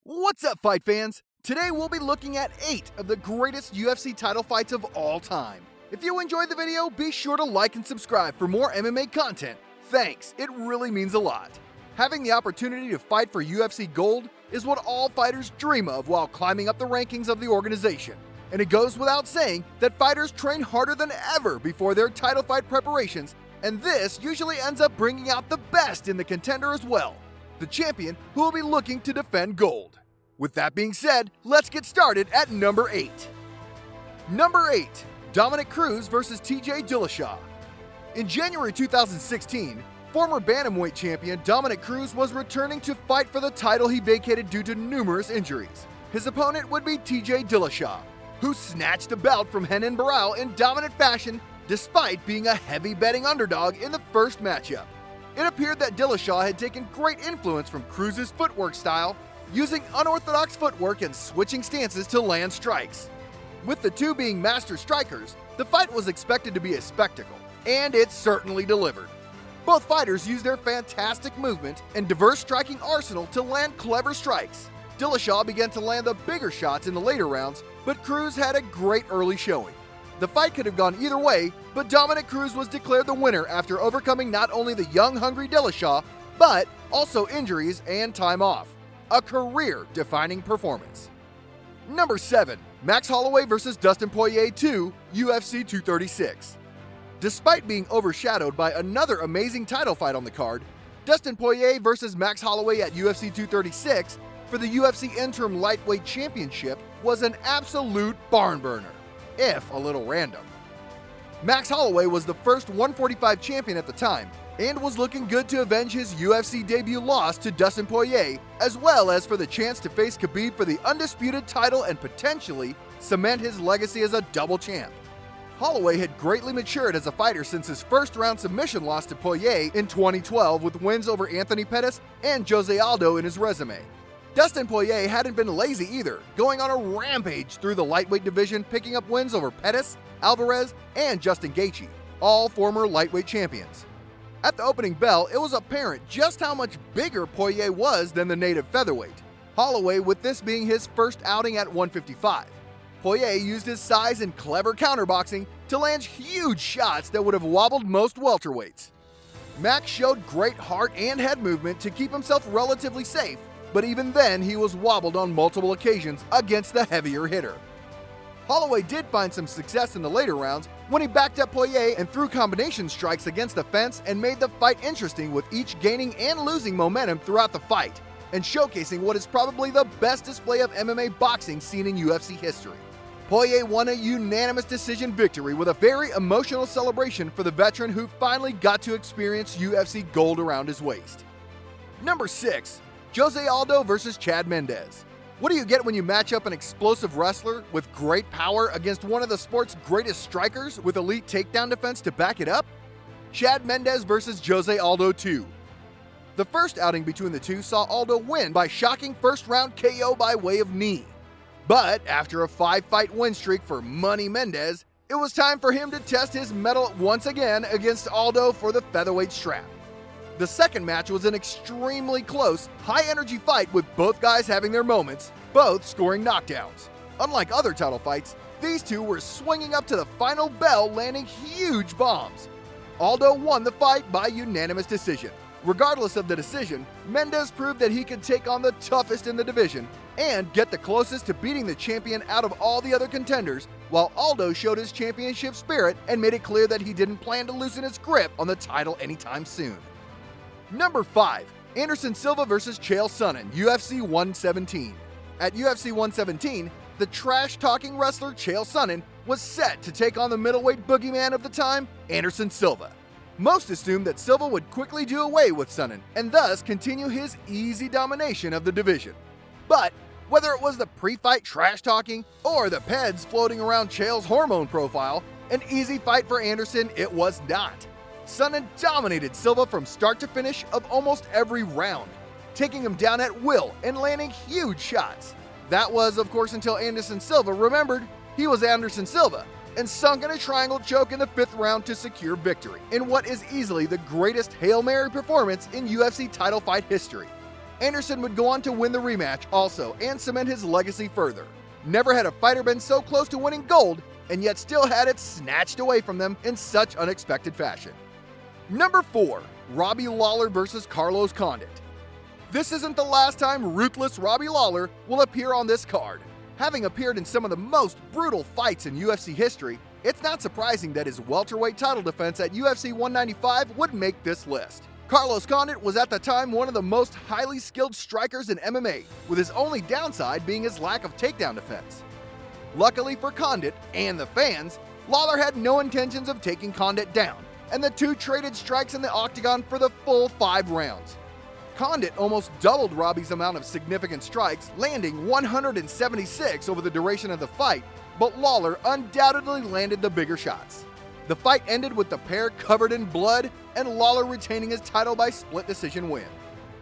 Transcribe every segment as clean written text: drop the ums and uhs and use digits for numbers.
What's up, fight fans? Today we'll be looking at 8 of the greatest UFC title fights of all time. If you enjoyed the video, be sure to like and subscribe for more MMA content. Thanks, it really means a lot. Having the opportunity to fight for UFC gold is what all fighters dream of while climbing up the rankings of the organization. And it goes without saying that fighters train harder than ever before their title fight preparations, and this usually ends up bringing out the best in the contender as well, the champion who will be looking to defend gold. With that being said, let's get started at number 8. Number 8, Dominick Cruz versus TJ Dillashaw. In January 2016, former bantamweight champion Dominick Cruz was returning to fight for the title he vacated due to numerous injuries. His opponent would be TJ Dillashaw, who snatched the belt from Renan Barão in dominant fashion despite being a heavy betting underdog in the first matchup. It appeared that Dillashaw had taken great influence from Cruz's footwork style, using unorthodox footwork and switching stances to land strikes. With the two being master strikers, the fight was expected to be a spectacle, and it certainly delivered. Both fighters used their fantastic movement and diverse striking arsenal to land clever strikes. Dillashaw began to land the bigger shots in the later rounds, but Cruz had a great early showing. The fight could have gone either way, but Dominick Cruz was declared the winner after overcoming not only the young, hungry Dillashaw, but also injuries and time off. A career-defining performance. Number 7, Max Holloway vs. Dustin Poirier 2, UFC 236. Despite being overshadowed by another amazing title fight on the card, Dustin Poirier vs. Max Holloway at UFC 236 for the UFC Interim Lightweight Championship was an absolute barn burner, if a little random. Max Holloway was the first 145 champion at the time, and was looking good to avenge his UFC debut loss to Dustin Poirier, as well as for the chance to face Khabib for the undisputed title and potentially cement his legacy as a double champ. Holloway had greatly matured as a fighter since his first-round submission loss to Poirier in 2012 with wins over Anthony Pettis and Jose Aldo in his resume. Dustin Poirier hadn't been lazy either, going on a rampage through the lightweight division, picking up wins over Pettis, Alvarez, and Justin Gaethje, all former lightweight champions. At the opening bell, it was apparent just how much bigger Poirier was than the native featherweight, Holloway with this being his first outing at 155. Poirier used his size and clever counterboxing to land huge shots that would have wobbled most welterweights. Max showed great heart and head movement to keep himself relatively safe, but even then he was wobbled on multiple occasions against the heavier hitter. Holloway did find some success in the later rounds when he backed up Poirier and threw combination strikes against the fence and made the fight interesting, with each gaining and losing momentum throughout the fight and showcasing what is probably the best display of MMA boxing seen in UFC history. Poirier won a unanimous decision victory with a very emotional celebration for the veteran who finally got to experience UFC gold around his waist. Number 6, Jose Aldo vs. Chad Mendes. What do you get when you match up an explosive wrestler with great power against one of the sport's greatest strikers with elite takedown defense to back it up? Chad Mendes vs. Jose Aldo 2. The first outing between the two saw Aldo win by shocking first-round KO by way of knee. But after a 5-fight win streak for Money Mendes, it was time for him to test his mettle once again against Aldo for the featherweight strap. The second match was an extremely close, high-energy fight with both guys having their moments, both scoring knockdowns. Unlike other title fights, these two were swinging up to the final bell, landing huge bombs. Aldo won the fight by unanimous decision. Regardless of the decision, Mendes proved that he could take on the toughest in the division and get the closest to beating the champion out of all the other contenders, while Aldo showed his championship spirit and made it clear that he didn't plan to loosen his grip on the title anytime soon. Number 5, Anderson Silva vs. Chael Sonnen, UFC 117. At UFC 117, the trash-talking wrestler Chael Sonnen was set to take on the middleweight boogeyman of the time, Anderson Silva. Most assumed that Silva would quickly do away with Sonnen and thus continue his easy domination of the division. But whether it was the pre-fight trash-talking or the peds floating around Chael's hormone profile, an easy fight for Anderson it was not. Sonnen dominated Silva from start to finish of almost every round, taking him down at will and landing huge shots. That was, of course, until Anderson Silva remembered he was Anderson Silva and sunk in a triangle choke in the 5th round to secure victory in what is easily the greatest Hail Mary performance in UFC title fight history. Anderson would go on to win the rematch also and cement his legacy further. Never had a fighter been so close to winning gold and yet still had it snatched away from them in such unexpected fashion. Number 4. Robbie Lawler vs. Carlos Condit. This isn't the last time ruthless Robbie Lawler will appear on this card. Having appeared in some of the most brutal fights in UFC history, it's not surprising that his welterweight title defense at UFC 195 would make this list. Carlos Condit was at the time one of the most highly skilled strikers in MMA, with his only downside being his lack of takedown defense. Luckily for Condit and the fans, Lawler had no intentions of taking Condit down, and the two traded strikes in the octagon for the full 5 rounds. Condit almost doubled Robbie's amount of significant strikes, landing 176 over the duration of the fight, but Lawler undoubtedly landed the bigger shots. The fight ended with the pair covered in blood and Lawler retaining his title by split decision win.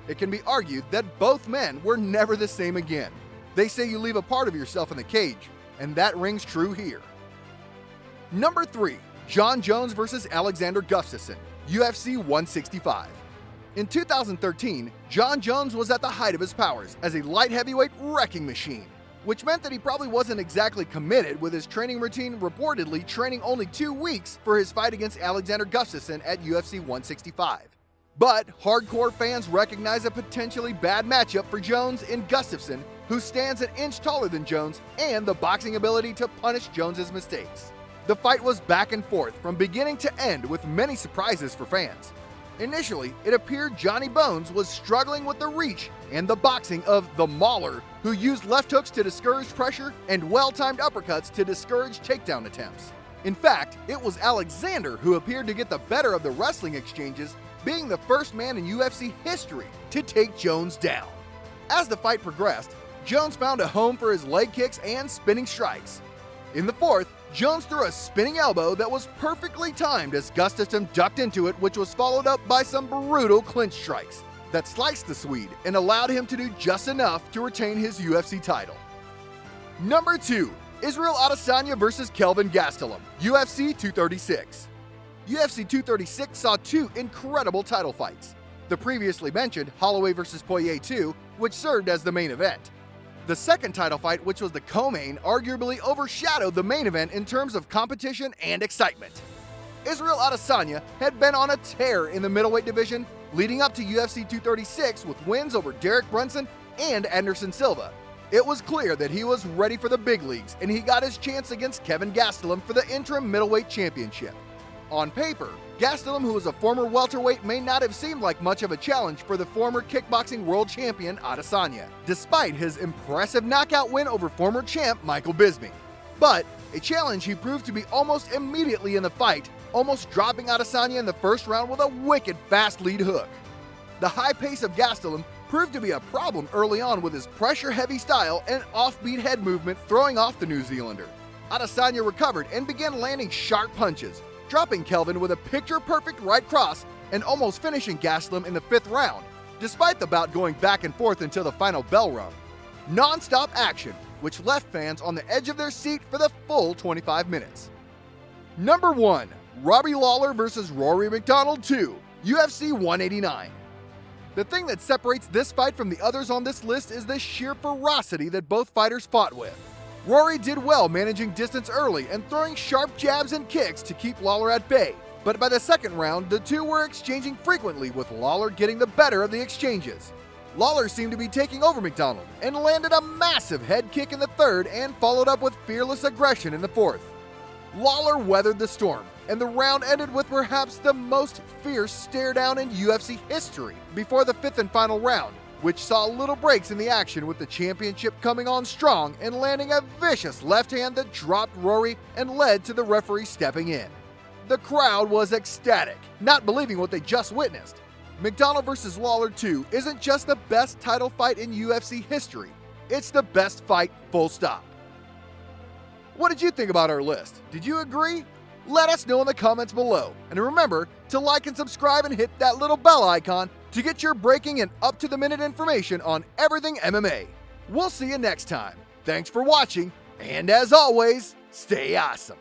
It can be argued that both men were never the same again. They say you leave a part of yourself in the cage, and that rings true here. Number 3. Jon Jones vs. Alexander Gustafsson, UFC 165. In 2013, Jon Jones was at the height of his powers as a light heavyweight wrecking machine, which meant that he probably wasn't exactly committed, with his training routine reportedly training only 2 weeks for his fight against Alexander Gustafsson at UFC 165. But hardcore fans recognize a potentially bad matchup for Jones in Gustafsson, who stands an inch taller than Jones, and the boxing ability to punish Jones's mistakes. The fight was back and forth from beginning to end, with many surprises for fans. Initially, it appeared Johnny Bones was struggling with the reach and the boxing of the Mauler, who used left hooks to discourage pressure and well-timed uppercuts to discourage takedown attempts. In fact, it was Alexander who appeared to get the better of the wrestling exchanges, being the first man in UFC history to take Jones down. As the fight progressed, Jones found a home for his leg kicks and spinning strikes. In the fourth, Jones threw a spinning elbow that was perfectly timed as Gustafsson ducked into it, which was followed up by some brutal clinch strikes that sliced the Swede and allowed him to do just enough to retain his UFC title. Number 2. Israel Adesanya vs. Kelvin Gastelum, UFC 236. UFC 236 saw 2 incredible title fights. The previously mentioned Holloway vs. Poirier 2, which served as the main event. The second title fight, which was the co-main, arguably overshadowed the main event in terms of competition and excitement. Israel Adesanya had been on a tear in the middleweight division leading up to UFC 236 with wins over Derek Brunson and Anderson Silva. It was clear that he was ready for the big leagues, and he got his chance against Kelvin Gastelum for the interim middleweight championship. On paper, Gastelum, who was a former welterweight, may not have seemed like much of a challenge for the former kickboxing world champion Adesanya, despite his impressive knockout win over former champ Michael Bisping. But a challenge he proved to be almost immediately in the fight, almost dropping Adesanya in the first round with a wicked fast lead hook. The high pace of Gastelum proved to be a problem early on with his pressure-heavy style and offbeat head movement throwing off the New Zealander. Adesanya recovered and began landing sharp punches, dropping Kelvin with a picture-perfect right cross and almost finishing Gastelum in the 5th round, despite the bout going back and forth until the final bell rung. Non-stop action, which left fans on the edge of their seat for the full 25 minutes. Number 1. Robbie Lawler vs. Rory MacDonald 2, UFC 189. The thing that separates this fight from the others on this list is the sheer ferocity that both fighters fought with. Rory did well managing distance early and throwing sharp jabs and kicks to keep Lawler at bay, but by the second round, the two were exchanging frequently, with Lawler getting the better of the exchanges. Lawler seemed to be taking over MacDonald and landed a massive head kick in the 3rd and followed up with fearless aggression in the 4th. Lawler weathered the storm, and the round ended with perhaps the most fierce stare-down in UFC history before the 5th and final round, which saw little breaks in the action, with the championship coming on strong and landing a vicious left hand that dropped Rory and led to the referee stepping in. The crowd was ecstatic, not believing what they just witnessed. MacDonald vs. Lawler 2 isn't just the best title fight in UFC history, it's the best fight, full stop. What did you think about our list? Did you agree? Let us know in the comments below. And remember to like and subscribe and hit that little bell icon to get your breaking and up-to-the-minute information on everything MMA. We'll see you next time. Thanks for watching, and as always, stay awesome.